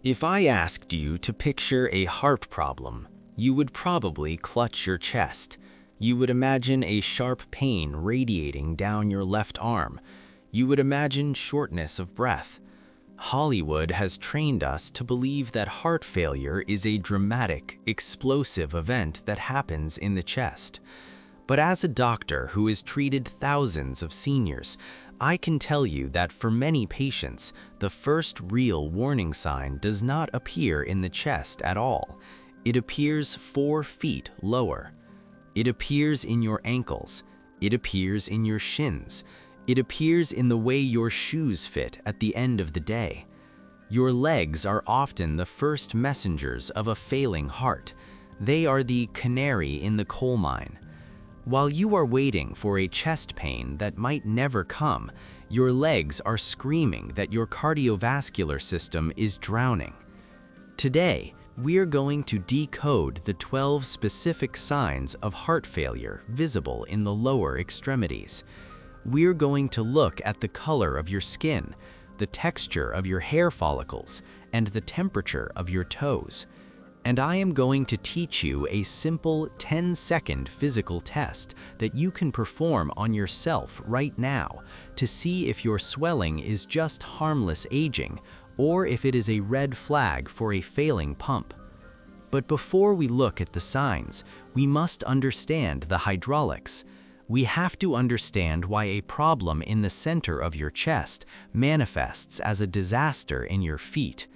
If I asked you to picture a heart problem, you would probably clutch your chest. You would imagine a sharp pain radiating down your left arm. You would imagine shortness of breath. Hollywood has trained us to believe that heart failure is a dramatic, explosive event that happens in the chest. But as a doctor who has treated thousands of seniors, I can tell you that for many patients, the first real warning sign does not appear in the chest at all. It appears 4 feet lower. It appears in your ankles. It appears in your shins. It appears in the way your shoes fit at the end of the day. Your legs are often the first messengers of a failing heart. They are the canary in the coal mine. While you are waiting for a chest pain that might never come, your legs are screaming that your cardiovascular system is drowning. Today, we're going to decode the 12 specific signs of heart failure visible in the lower extremities. We're going to look at the color of your skin, the texture of your hair follicles, and the temperature of your toes. And I am going to teach you a simple 10-second physical test that you can perform on yourself right now to see if your swelling is just harmless aging or if it is a red flag for a failing pump. But before we look at the signs, we must understand the hydraulics. We have to understand why a problem in the center of your chest manifests as a disaster in your feet.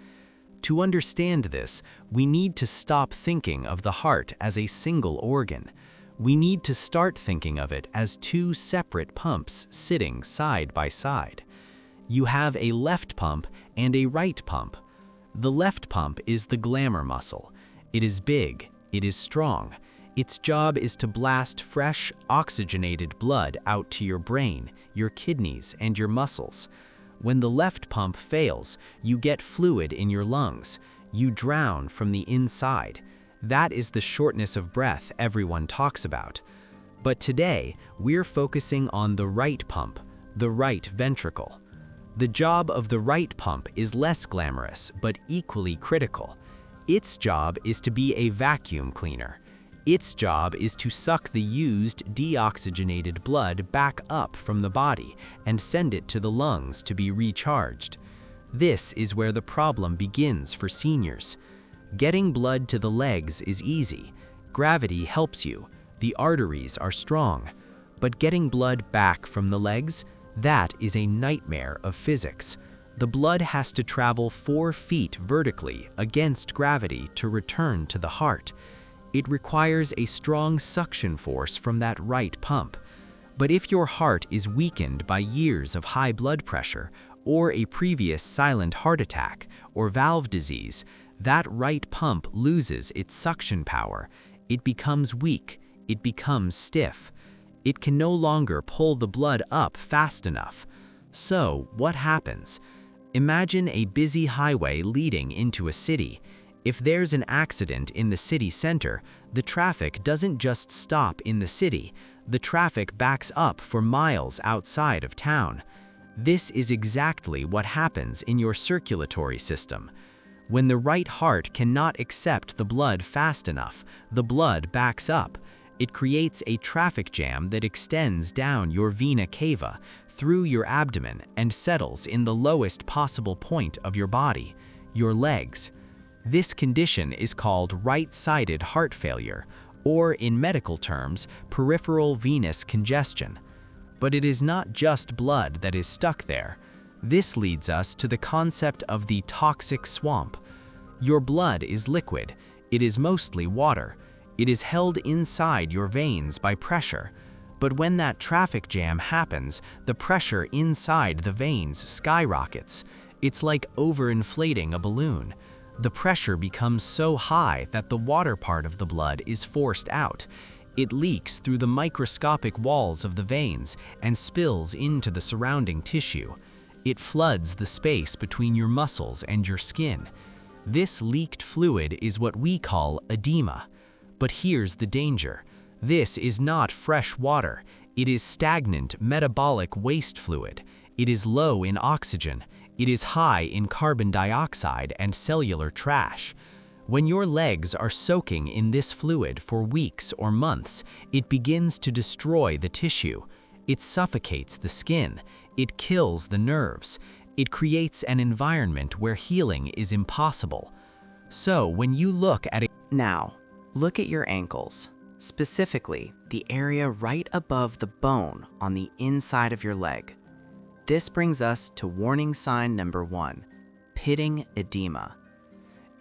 To understand this, we need to stop thinking of the heart as a single organ. We need to start thinking of it as 2 separate pumps sitting side by side. You have a left pump and a right pump. The left pump is the glamour muscle. It is big, it is strong. Its job is to blast fresh, oxygenated blood out to your brain, your kidneys, and your muscles. When the left pump fails, you get fluid in your lungs. You drown from the inside. That is the shortness of breath everyone talks about. But today, we're focusing on the right pump, the right ventricle. The job of the right pump is less glamorous, but equally critical. Its job is to be a vacuum cleaner. Its job is to suck the used, deoxygenated blood back up from the body and send it to the lungs to be recharged. This is where the problem begins for seniors. Getting blood to the legs is easy. Gravity helps you. The arteries are strong. But getting blood back from the legs, that is a nightmare of physics. The blood has to travel 4 feet vertically against gravity to return to the heart. It requires a strong suction force from that right pump. But if your heart is weakened by years of high blood pressure, or a previous silent heart attack, or valve disease, that right pump loses its suction power. It becomes weak. It becomes stiff. It can no longer pull the blood up fast enough. So, what happens? Imagine a busy highway leading into a city. If there's an accident in the city center, the traffic doesn't just stop in the city. The traffic backs up for miles outside of town. This is exactly what happens in your circulatory system. When the right heart cannot accept the blood fast enough, the blood backs up. It creates a traffic jam that extends down your vena cava, through your abdomen, and settles in the lowest possible point of your body, your legs. This condition is called right-sided heart failure, or in medical terms, peripheral venous congestion. But it is not just blood that is stuck there. This leads us to the concept of the toxic swamp. Your blood is liquid. It is mostly water. It is held inside your veins by pressure. But when that traffic jam happens, the pressure inside the veins skyrockets. It's like overinflating a balloon. The pressure becomes so high that the water part of the blood is forced out. It leaks through the microscopic walls of the veins and spills into the surrounding tissue. It floods the space between your muscles and your skin. This leaked fluid is what we call edema. But here's the danger. This is not fresh water. It is stagnant metabolic waste fluid. It is low in oxygen. It is high in carbon dioxide and cellular trash. When your legs are soaking in this fluid for weeks or months, it begins to destroy the tissue. It suffocates the skin. It kills the nerves. It creates an environment where healing is impossible. So when you look at it Now, look at your ankles, specifically the area right above the bone on the inside of your leg. This brings us to warning sign number 1, pitting edema.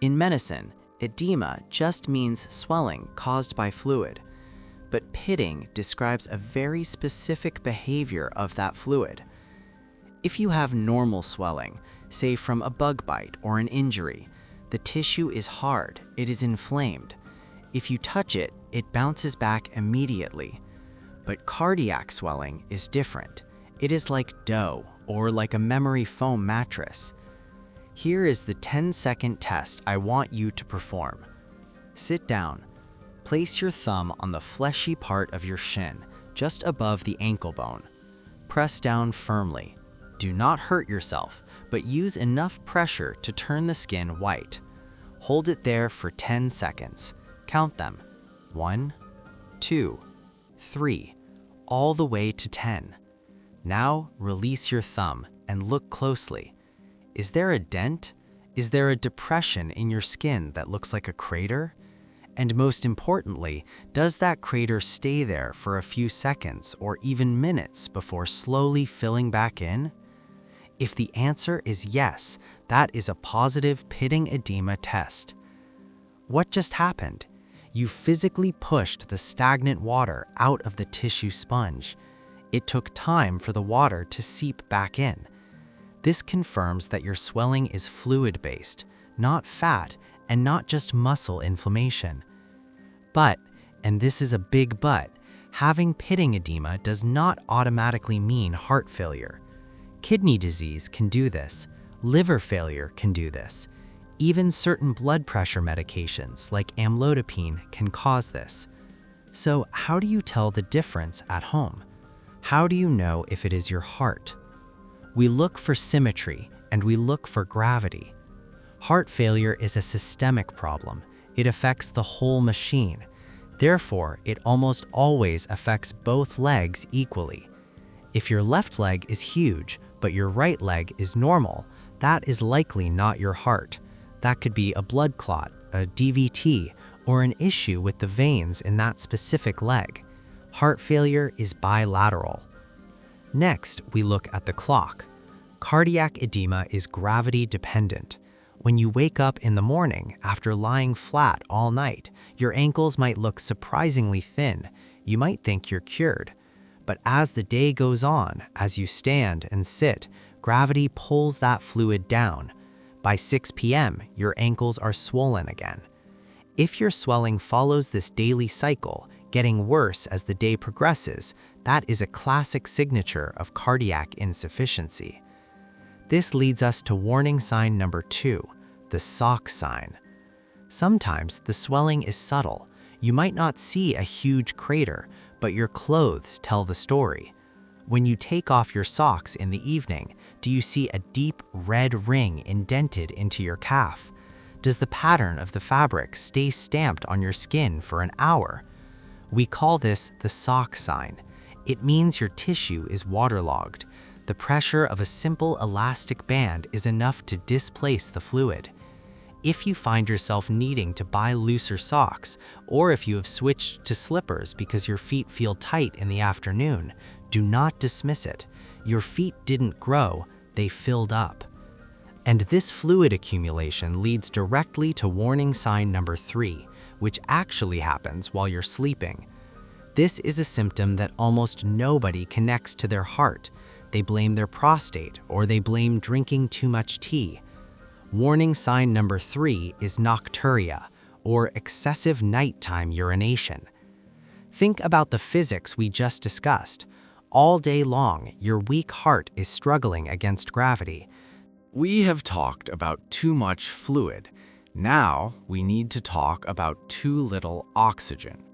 In medicine, edema just means swelling caused by fluid, but pitting describes a very specific behavior of that fluid. If you have normal swelling, say from a bug bite or an injury, the tissue is hard, it is inflamed. If you touch it, it bounces back immediately. But cardiac swelling is different. It is like dough or like a memory foam mattress. Here is the 10-second test I want you to perform. Sit down. Place your thumb on the fleshy part of your shin, just above the ankle bone. Press down firmly. Do not hurt yourself, but use enough pressure to turn the skin white. Hold it there for 10 seconds. Count them. 1, 2, 3, all the way to 10. Now release your thumb and look closely. Is there a dent? Is there a depression in your skin that looks like a crater? And most importantly, does that crater stay there for a few seconds or even minutes before slowly filling back in? If the answer is yes, that is a positive pitting edema test. What just happened? You physically pushed the stagnant water out of the tissue sponge. It took time for the water to seep back in. This confirms that your swelling is fluid-based, not fat, and not just muscle inflammation. But, and this is a big but, having pitting edema does not automatically mean heart failure. Kidney disease can do this. Liver failure can do this. Even certain blood pressure medications like amlodipine can cause this. So how do you tell the difference at home? How do you know if it is your heart? We look for symmetry and we look for gravity. Heart failure is a systemic problem. It affects the whole machine. Therefore, it almost always affects both legs equally. If your left leg is huge, but your right leg is normal, that is likely not your heart. That could be a blood clot, a DVT, or an issue with the veins in that specific leg. Heart failure is bilateral. Next, we look at the clock. Cardiac edema is gravity dependent. When you wake up in the morning after lying flat all night, your ankles might look surprisingly thin. You might think you're cured. But as the day goes on, as you stand and sit, gravity pulls that fluid down. By 6 p.m., your ankles are swollen again. If your swelling follows this daily cycle, getting worse as the day progresses, that is a classic signature of cardiac insufficiency. This leads us to warning sign number 2, the sock sign. Sometimes the swelling is subtle. You might not see a huge crater, but your clothes tell the story. When you take off your socks in the evening, do you see a deep red ring indented into your calf? Does the pattern of the fabric stay stamped on your skin for an hour? We call this the sock sign. It means your tissue is waterlogged. The pressure of a simple elastic band is enough to displace the fluid. If you find yourself needing to buy looser socks, or if you have switched to slippers because your feet feel tight in the afternoon, do not dismiss it. Your feet didn't grow, they filled up. And this fluid accumulation leads directly to warning sign number 3, which actually happens while you're sleeping. This is a symptom that almost nobody connects to their heart. They blame their prostate, or they blame drinking too much tea. Warning sign number 3 is nocturia, or excessive nighttime urination. Think about the physics we just discussed. All day long, your weak heart is struggling against gravity. We have talked about too much fluid. Now we need to talk about too little oxygen.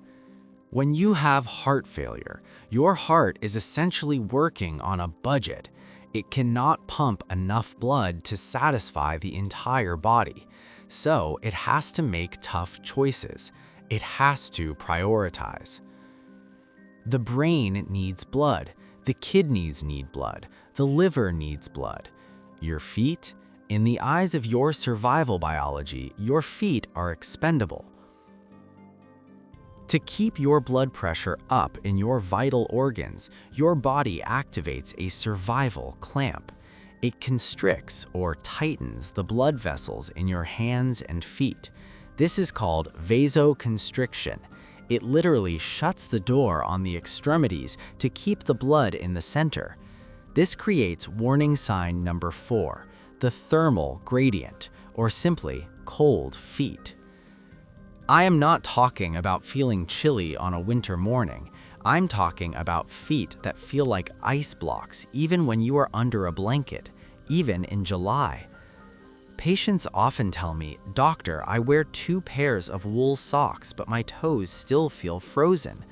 When you have heart failure, your heart is essentially working on a budget. It cannot pump enough blood to satisfy the entire body, so it has to make tough choices. It has to prioritize. The brain needs blood, the kidneys need blood, the liver needs blood. Your feet? In the eyes of your survival biology, your feet are expendable. To keep your blood pressure up in your vital organs, your body activates a survival clamp. It constricts or tightens the blood vessels in your hands and feet. This is called vasoconstriction. It literally shuts the door on the extremities to keep the blood in the center. This creates warning sign number 4, the thermal gradient, or simply cold feet. I am not talking about feeling chilly on a winter morning. I'm talking about feet that feel like ice blocks even when you are under a blanket, even in July. Patients often tell me, "Doctor, I wear 2 pairs of wool socks, but my toes still feel frozen."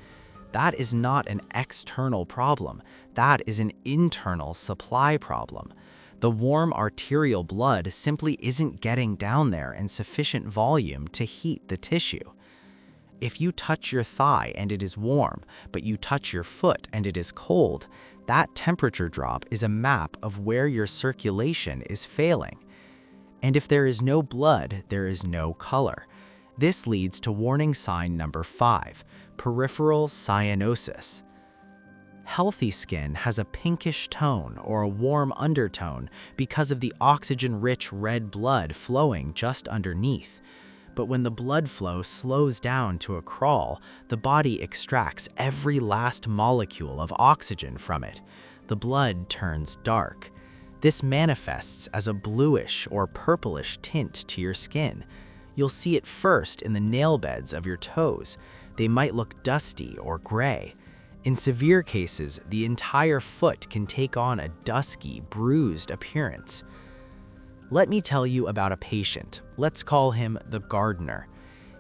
That is not an external problem. That is an internal supply problem. The warm arterial blood simply isn't getting down there in sufficient volume to heat the tissue. If you touch your thigh and it is warm, but you touch your foot and it is cold, that temperature drop is a map of where your circulation is failing. And if there is no blood, there is no color. This leads to warning sign number 5, peripheral cyanosis. Healthy skin has a pinkish tone or a warm undertone because of the oxygen-rich red blood flowing just underneath. But when the blood flow slows down to a crawl, the body extracts every last molecule of oxygen from it. The blood turns dark. This manifests as a bluish or purplish tint to your skin. You'll see it first in the nail beds of your toes. They might look dusty or gray. In severe cases, the entire foot can take on a dusky, bruised appearance. Let me tell you about a patient. Let's call him the gardener.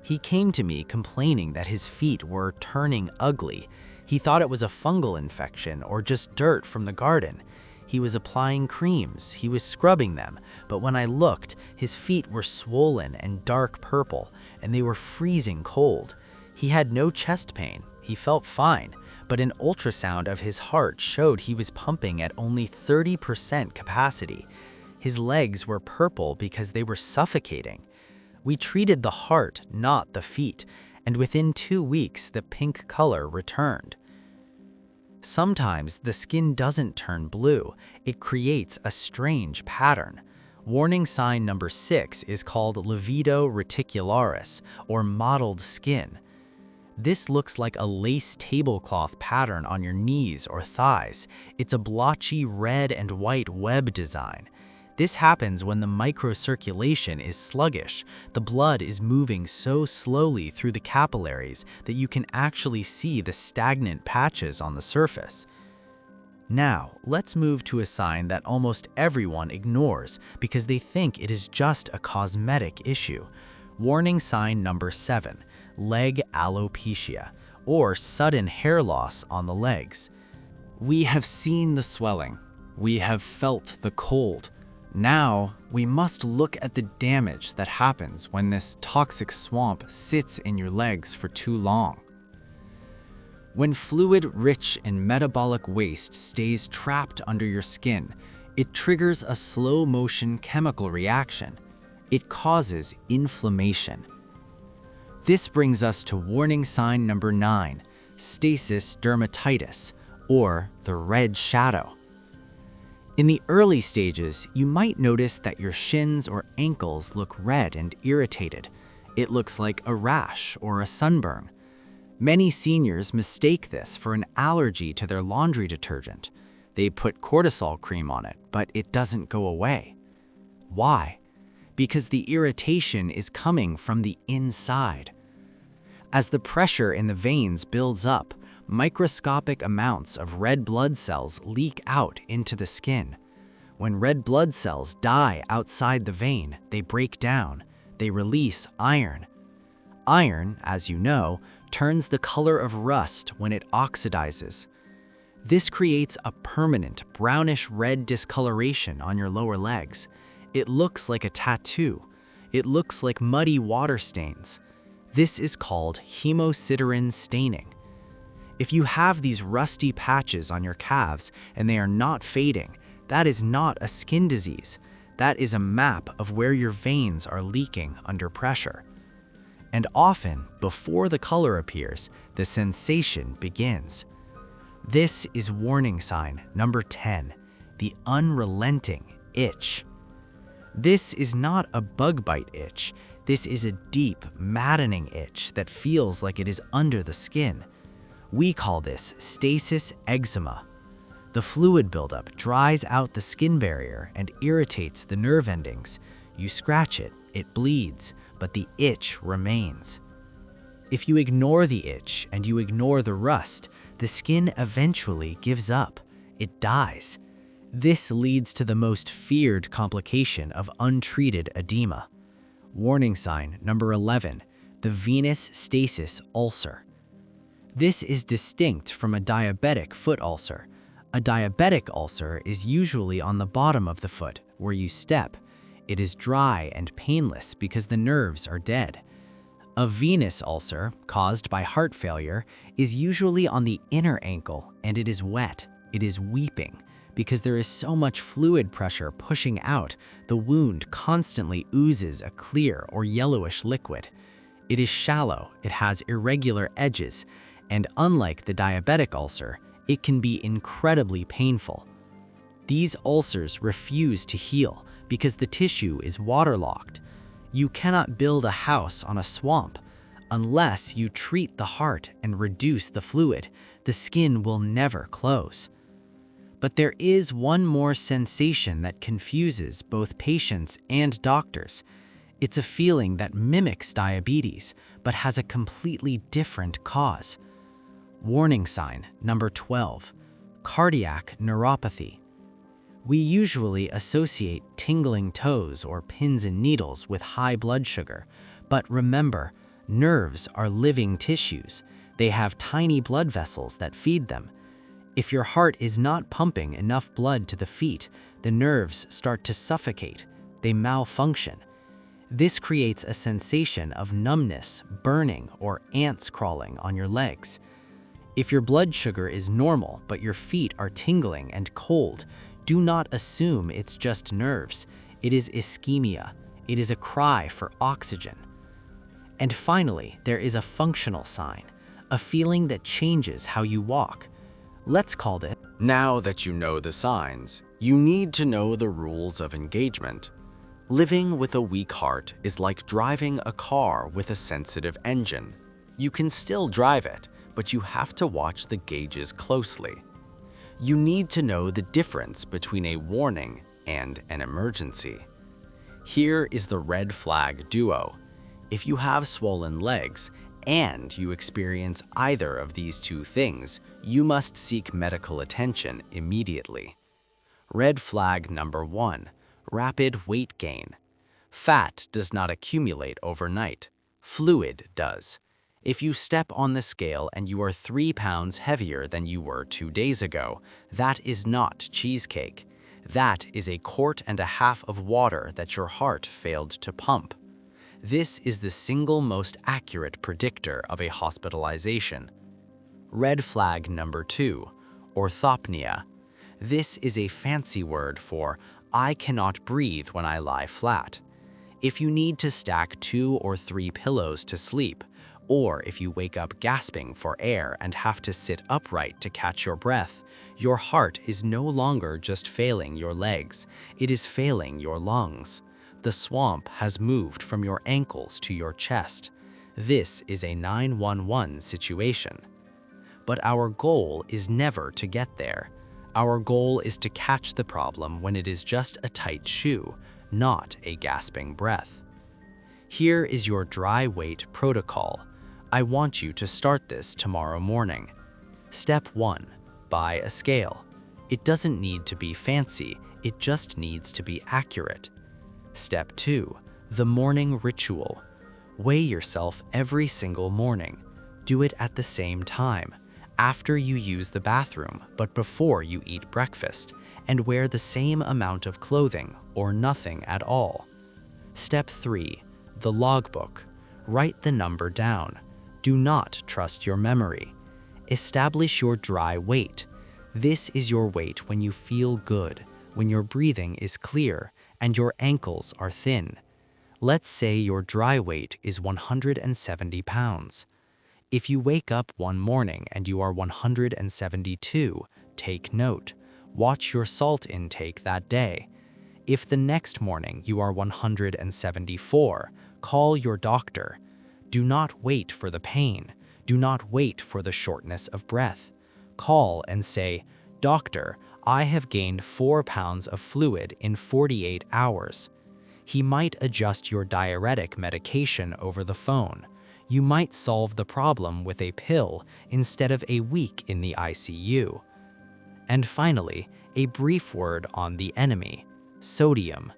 He came to me complaining that his feet were turning ugly. He thought it was a fungal infection or just dirt from the garden. He was applying creams, he was scrubbing them, but when I looked, his feet were swollen and dark purple, and they were freezing cold. He had no chest pain, he felt fine, but an ultrasound of his heart showed he was pumping at only 30% capacity. His legs were purple because they were suffocating. We treated the heart, not the feet, and within 2 weeks the pink color returned. Sometimes the skin doesn't turn blue, it creates a strange pattern. Warning sign number 6 is called livido reticularis, or mottled skin. This looks like a lace tablecloth pattern on your knees or thighs. It's a blotchy red and white web design. This happens when the microcirculation is sluggish. The blood is moving so slowly through the capillaries that you can actually see the stagnant patches on the surface. Now, let's move to a sign that almost everyone ignores because they think it is just a cosmetic issue. Warning sign number 7, leg alopecia, or sudden hair loss on the legs. We have seen the swelling. We have felt the cold. Now, we must look at the damage that happens when this toxic swamp sits in your legs for too long. When fluid rich in metabolic waste stays trapped under your skin, it triggers a slow-motion chemical reaction. It causes inflammation. This brings us to warning sign number 9, stasis dermatitis, or the red shadow. In the early stages, you might notice that your shins or ankles look red and irritated. It looks like a rash or a sunburn. Many seniors mistake this for an allergy to their laundry detergent. They put cortisol cream on it, but it doesn't go away. Why? Because the irritation is coming from the inside. As the pressure in the veins builds up, microscopic amounts of red blood cells leak out into the skin. When red blood cells die outside the vein, they break down. They release iron. Iron, as you know, turns the color of rust when it oxidizes. This creates a permanent brownish-red discoloration on your lower legs. It looks like a tattoo. It looks like muddy water stains. This is called hemosiderin staining. If you have these rusty patches on your calves and they are not fading, that is not a skin disease. That is a map of where your veins are leaking under pressure. And often, before the color appears, the sensation begins. This is warning sign number 10, the unrelenting itch. This is not a bug bite itch. This is a deep, maddening itch that feels like it is under the skin. We call this stasis eczema. The fluid buildup dries out the skin barrier and irritates the nerve endings. You scratch it, it bleeds, but the itch remains. If you ignore the itch and you ignore the rust, the skin eventually gives up. It dies. This leads to the most feared complication of untreated edema. Warning sign number 11, the venous stasis ulcer. This is distinct from a diabetic foot ulcer. A diabetic ulcer is usually on the bottom of the foot, where you step. It is dry and painless because the nerves are dead. A venous ulcer, caused by heart failure, is usually on the inner ankle, and it is wet. It is weeping. Because there is so much fluid pressure pushing out, the wound constantly oozes a clear or yellowish liquid. It is shallow, it has irregular edges, and unlike the diabetic ulcer, it can be incredibly painful. These ulcers refuse to heal because the tissue is waterlogged. You cannot build a house on a swamp. Unless you treat the heart and reduce the fluid, the skin will never close. But there is one more sensation that confuses both patients and doctors. It's a feeling that mimics diabetes, but has a completely different cause. Warning sign number 12, cardiac neuropathy. We usually associate tingling toes or pins and needles with high blood sugar, but remember, nerves are living tissues. They have tiny blood vessels that feed them. If your heart is not pumping enough blood to the feet, the nerves start to suffocate. They malfunction. This creates a sensation of numbness, burning, or ants crawling on your legs. If your blood sugar is normal but your feet are tingling and cold, do not assume it's just nerves. It is ischemia. It is a cry for oxygen. And finally, there is a functional sign, a feeling that changes how you walk. Let's call it. Now that you know the signs, you need to know the rules of engagement. Living with a weak heart is like driving a car with a sensitive engine. You can still drive it, but you have to watch the gauges closely. You need to know the difference between a warning and an emergency. Here is the red flag duo. If you have swollen legs, and you experience either of these two things, you must seek medical attention immediately. Red flag number 1, rapid weight gain. Fat does not accumulate overnight. Fluid does. If you step on the scale and you are 3 pounds heavier than you were 2 days ago, that is not cheesecake. That is 1.5 quarts of water that your heart failed to pump. This is the single most accurate predictor of a hospitalization. Red flag number 2, orthopnea. This is a fancy word for I cannot breathe when I lie flat. If you need to stack 2 or 3 pillows to sleep, or if you wake up gasping for air and have to sit upright to catch your breath, your heart is no longer just failing your legs, it is failing your lungs. The swamp has moved from your ankles to your chest. This is a 911 situation. But our goal is never to get there. Our goal is to catch the problem when it is just a tight shoe, not a gasping breath. Here is your dry weight protocol. I want you to start this tomorrow morning. Step 1, buy a scale. It doesn't need to be fancy, it just needs to be accurate. Step 2, the morning ritual. Weigh yourself every single morning. Do it at the same time. after you use the bathroom but before you eat breakfast, and wear the same amount of clothing or nothing at all. Step 3. The logbook. Write the number down. Do not trust your memory. Establish your dry weight. This is your weight when you feel good, when your breathing is clear, and your ankles are thin. Let's say your dry weight is 170 pounds. If you wake up one morning and you are 172, take note. Watch your salt intake that day. If the next morning you are 174, call your doctor. Do not wait for the pain. Do not wait for the shortness of breath. Call and say, "Doctor, I have gained 4 pounds of fluid in 48 hours." He might adjust your diuretic medication over the phone. You might solve the problem with a pill instead of a week in the ICU. And finally, a brief word on the enemy, sodium.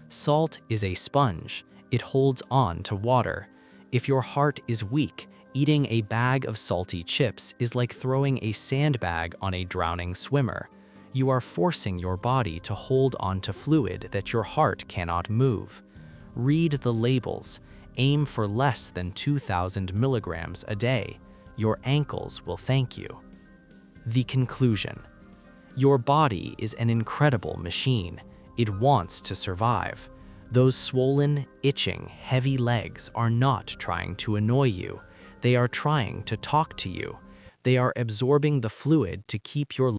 Salt is a sponge. It holds on to water. If your heart is weak, eating a bag of salty chips is like throwing a sandbag on a drowning swimmer. You are forcing your body to hold on to fluid that your heart cannot move. Read the labels. Aim for less than 2,000 milligrams a day. Your ankles will thank you. The conclusion. Your body is an incredible machine. It wants to survive. Those swollen, itching, heavy legs are not trying to annoy you. They are trying to talk to you. They are absorbing the fluid to keep your